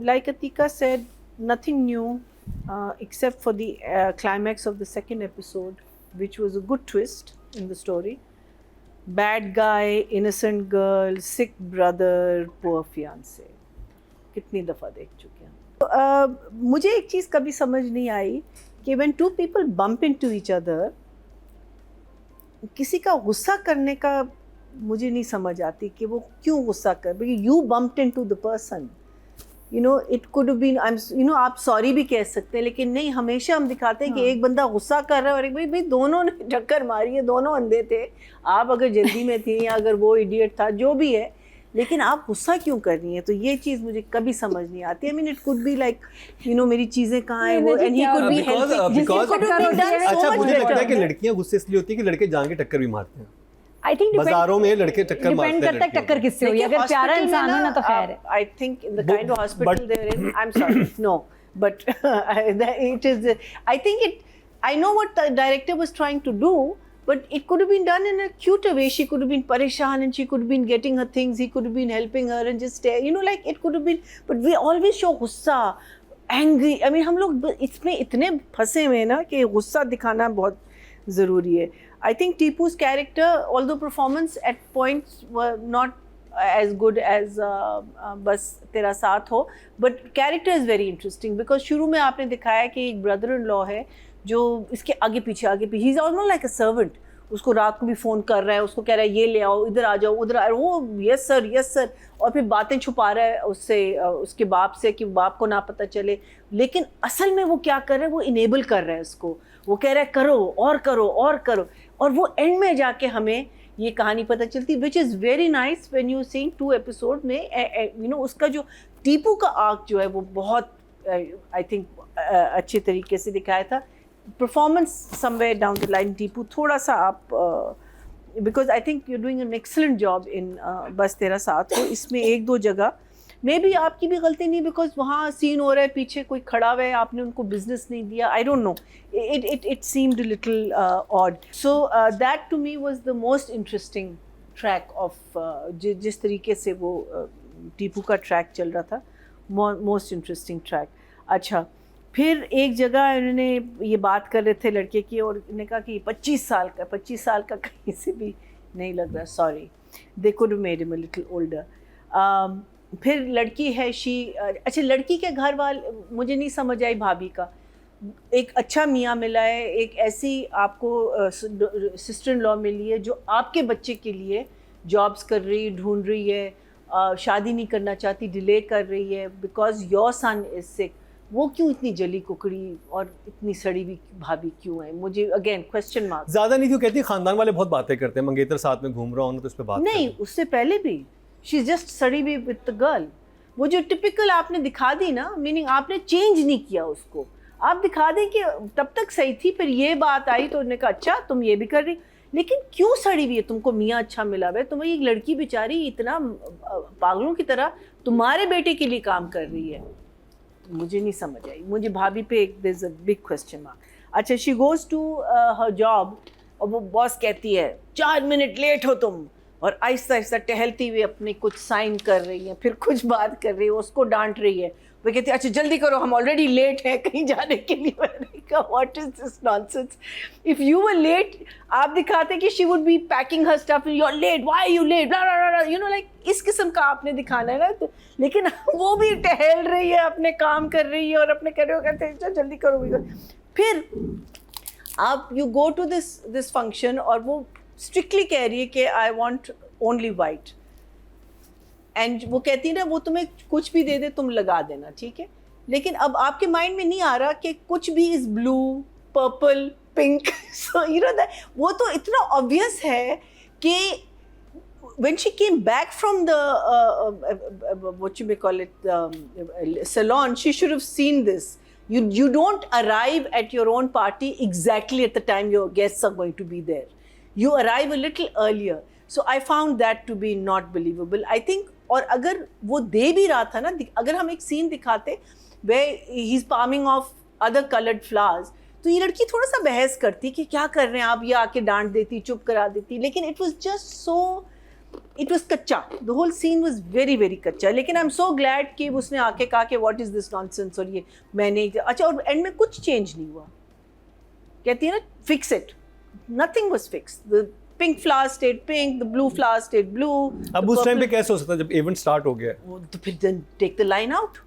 like Atika said, nothing new except for the climax of the second episode, which was a good twist in the story. Bad guy, innocent girl, sick brother, poor fiance. कितनी दफ़ा देख चुके हैं. मुझे एक चीज़ कभी समझ नहीं आई कि when two people bump into each other, किसी का गुस्सा करने का मुझे नहीं समझ आती कि वो क्यों गुस्सा कर. because you bumped into the person, you know, it could have been, आप सॉरी भी कह सकते हैं, लेकिन नहीं, हमेशा हम दिखाते हैं कि एक बंदा गुस्सा कर रहा है और एक भाई दोनों ने टक्कर मारी है, दोनों अंधे थे, आप अगर जल्दी में थी या अगर वो इडियट था, जो भी है, लेकिन आप गुस्सा क्यों कर रही हैं. तो ये चीज़ मुझे कभी समझ नहीं आती. I mean it could be like, मेरी चीज़ें कहाँ हैं वो, and he could be helping. अच्छा, मुझे लगता है कि लड़कियां गुस्से इसलिए होती है कि लड़के जान के टक्कर भी मारते हैं. I think बाजारों में लड़के टक्कर मारते हैं. डिपेंड करता है टक्कर किससे हुई. अगर प्यारा इंसान हो ना तो खैर है. I think in the kind of hospital they're in, I'm sorry, no, but it is. I think it. I know what the director was trying to do, but it could have been done in a cuter way. She could have been pareshan and she could have been getting her things. He could have been helping her and just, like it could have been. But we always show gussa, angry. I mean, हम लोग इसमें इतने फंसे हुए हैं ना कि गुस्सा दिखाना बहुत ज़रूरी है. I think Tipu's character, although performance at points were not as good as बस तेरा साथ हो, but character is very interesting because शुरू में आपने दिखाया कि एक brother-in-law है जो इसके आगे पीछे he's almost like a servant. उसको रात को भी फ़ोन कर रहा है, उसको कह रहा है ये ले आओ, इधर आ जाओ, उधर आ, वो यस सर, और फिर बातें छुपा रहा है उससे, उसके बाप से, कि बाप को ना पता चले. लेकिन असल में वो क्या कर रहा है, वो इनेबल कर रहा है उसको. वो कह रहा है करो और करो और करो, और वो एंड में जाके हमें ये कहानी पता चलती, which is very nice when you seeing 2 episode में. उसका जो टीपू का आर्क जो है वो बहुत आई थिंक अच्छे तरीके से दिखाया था. Performance somewhere down the line Tipu थोड़ा सा आप, because I think you doing an excellent job in बस तेरा साथ. तो इसमें 1-2 जगह मे बी आपकी भी गलती नहीं, बिकॉज वहाँ सीन हो रहा है, पीछे कोई खड़ा हुआ है, आपने उनको बिजनेस नहीं दिया. I don't know, it seemed little odd. So that to me was the most interesting track of जिस तरीके से वो टीपू का ट्रैक चल रहा था, मोस्ट इंटरेस्टिंग ट्रैक. अच्छा, फिर एक जगह उन्होंने ये बात कर रहे थे लड़के की, और उन्होंने कहा कि 25 साल का कहीं से भी नहीं लग रहा. Sorry, they could have made him a little older. फिर लड़की है अच्छा, लड़की के घर वाले, मुझे नहीं समझ आई भाभी का. एक अच्छा मियाँ मिला है, एक ऐसी आपको सिस्टर इन लॉ मिली है जो आपके बच्चे के लिए जॉब्स कर रही, ढूंढ रही है, शादी नहीं करना चाहती, डिले कर रही है because your son is sick. वो क्यों इतनी जली कुकड़ी और इतनी सड़ी हुई भाभी क्यों है? मुझे अगेन क्वेश्चन मार्क. ज़्यादा नहीं, क्यों कहती है खानदान वाले बहुत बातें करते हैं, मंगेतर साथ में घूम रहा हूँ तो इस पर बात नहीं, उससे पहले भी शी इज जस्ट सड़ी हुई विद द गर्ल. वो जो टिपिकल आपने दिखा दी ना, मीनिंग आपने चेंज नहीं किया उसको, आप दिखा दें कि तब तक सही थी, फिर ये बात आई तो उन्होंने कहा अच्छा तुम ये भी कर रही, लेकिन क्यों सड़ी हुई है? तुमको मियाँ अच्छा मिला हुआ है, तुम्हें एक लड़की बेचारी इतना पागलों की तरह तुम्हारे बेटे के लिए काम कर रही है. मुझे नहीं समझ आई. मुझे भाभी पे एक there is a big question mark. अच्छा, she goes to her job और वो बॉस कहती है 4 मिनट लेट हो तुम, और आहिस्ता आहिस्ता टहलती हुई अपनी कुछ साइन कर रही है, फिर कुछ बात कर रही है, उसको डांट रही है. वो कहती है अच्छा जल्दी करो, हम ऑलरेडी लेट हैं कहीं जाने के लिए. मैंने कहा what is this nonsense? If you were late, आप दिखाते कि she would be packing her stuff, you are late, why you late, like इस किस्म का आपने दिखाना है ना. तो लेकिन वो भी टहल रही है, अपने काम कर रही है और अपने कर रहे हो, कहते हैं जल्दी करो. फिर आप you go to this function और वो स्ट्रिक्टली कह रही है कि I want only white, and वो कहती है ना वो तुम्हें कुछ भी दे दे तुम लगा देना, ठीक है. लेकिन अब आपके माइंड में नहीं आ रहा कि कुछ भी is blue, purple, pink. So you know that, वो तो इतना ऑब्वियस है कि when she came back from the what you may call it salon, she should have seen this. You don't arrive at your own party exactly at the time your guests are going to be there. You arrive a little earlier. So I found that to be not believable. I think, और अगर वो दे भी रहा था ना, अगर हम एक सीन दिखाते where he's palming off other colored flowers, तो ये लड़की थोड़ा सा बहस करती कि क्या कर रहे हैं आप, ये आके डांट देती, चुप करा देती. लेकिन it was just so it was कच्चा, the whole scene was very very कच्चा. लेकिन I'm so glad कि उसने आके कहा कि what is this nonsense और ये मैंने अच्छा, और एंड में कुछ चेंज नहीं हुआ. कहती है ना fix it, nothing was fixed. The pink flower stayed pink, the blue flower stayed blue. अब उस टाइम पे कैसे हो सकता है जब इवेंट स्टार्ट हो गया है? तो फिर then take the line out.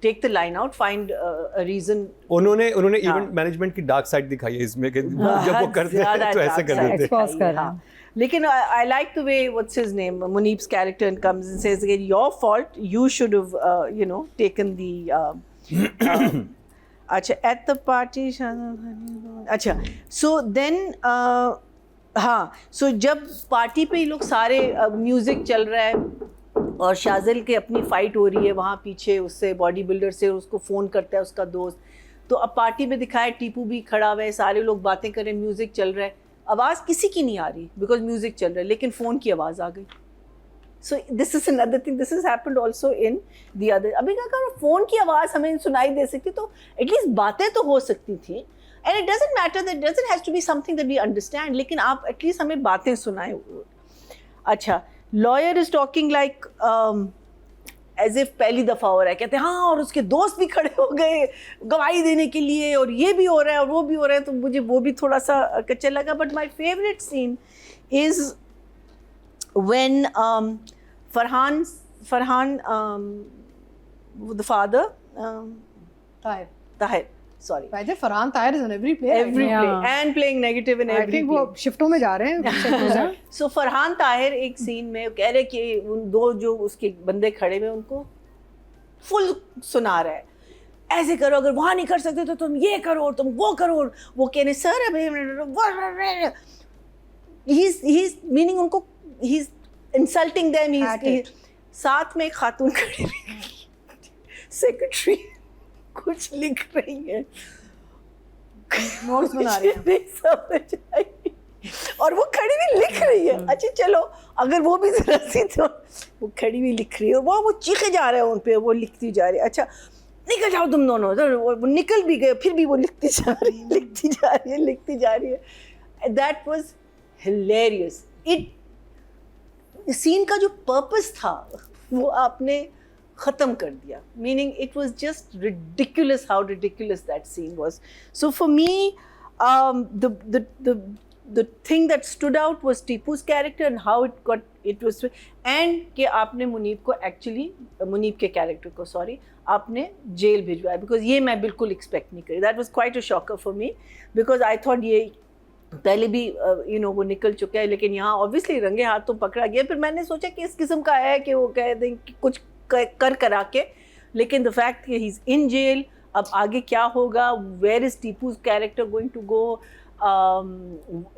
Take the line out, find a reason. उन्होंने इवेंट मैनेजमेंट की डार्क साइड दिखाई है इसमें कि जब वो करते हैं तो ऐसे कर देते हैं. Expose कर रहे हैं. हाँ. लेकिन I like the way, what's his name, Muneeb's character comes and says again, your fault, you should have taken the अच्छा at the party अच्छा, so then हाँ, so जब पार्टी पे ये लोग सारे म्यूजिक चल रहा है और शाज़िल की अपनी फाइट हो रही है वहाँ पीछे उससे बॉडी बिल्डर से, उसको फ़ोन करता है उसका दोस्त. तो अब पार्टी में दिखाया टीपू भी खड़ा हुआ है, सारे लोग बातें कर रहे हैं, म्यूज़िक चल रहा है, आवाज़ किसी की नहीं आ रही बिकॉज म्यूज़िक चल रहा है, लेकिन फ़ोन की आवाज़ आ गई. So this is another thing, this is happened also in the other. अभी क्या करो, फ़ोन की आवाज़ हमें सुनाई दे सकती तो एटलीस्ट बातें तो हो सकती थी. And it doesn't matter, that doesn't has to be something that we understand, लेकिन आप एटलीस्ट हमें बातें सुनाए. अच्छा, lawyer is talking like as if पहली दफ़ा हो रहा है. कहते हैं हाँ, और उसके दोस्त भी खड़े हो गए गवाही देने के लिए, और ये भी हो रहा है और वो भी हो रहा है, तो मुझे वो भी थोड़ा सा कच्चा लगा. But my favourite scene is when Farhan the father Tahir sorry. By the way, Farhan Tahir is in every play. Every Yeah. play and playing negative in I every think play. वो शिफ्टों में जा रहे हैं. So फरहान ताहिर एक सीन में कह रहे कि उन दो जो उसके बंदे खड़े हुए उनको फुल सुना रहा है, ऐसे करो, अगर वहाँ नहीं कर सकते तो तुम ये करो, तुम वो करो. वो कहने सर अभी he's meaning उनको he's insulting them. He's साथ में एक खातून खड़ी हुई सेक्रेटरी कुछ लिख रही है, नोट्स बना रही है, नहीं समझ आई, और वो खड़ी हुई लिख रही है. अच्छा चलो, अगर वो भी जरा सी, तो वो खड़ी हुई लिख रही है और वो चीखे जा रहे हैं उन पे, वो लिखती जा रही है. अच्छा निकल जाओ तुम दोनों, वो निकल भी गए, फिर भी वो लिखती जा रही है, लिखती जा रही है, लिखती जा रही है. That was hilarious. It scene का जो पर्पस था वो आपने ख़त्म कर दिया. Meaning it was just ridiculous how ridiculous that scene was. So for me the thing that stood out was Tipu's character and how it was, and कि आपने मुनीब को actually मुनीब के character को आपने जेल भिजवाया, because ये मैं बिल्कुल expect नहीं करी. That was quite a shocker for me because I thought ये पहले भी वो निकल चुका है, लेकिन यहाँ obviously रंगे हाथ तो पकड़ा गया. फिर मैंने सोचा कि इस किस्म का है कि वो कह दें कि कुछ करा के, लेकिन द फैक्ट कि ही इज़ इन जेल, अब आगे क्या होगा, where is Tipu's character going to go,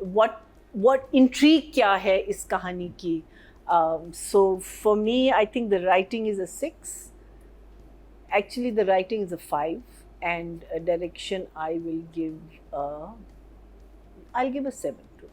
what intrigue क्या है इस कहानी की. So for me I think the writing is a 6. Actually the writing is a 5 and direction I will give a 7.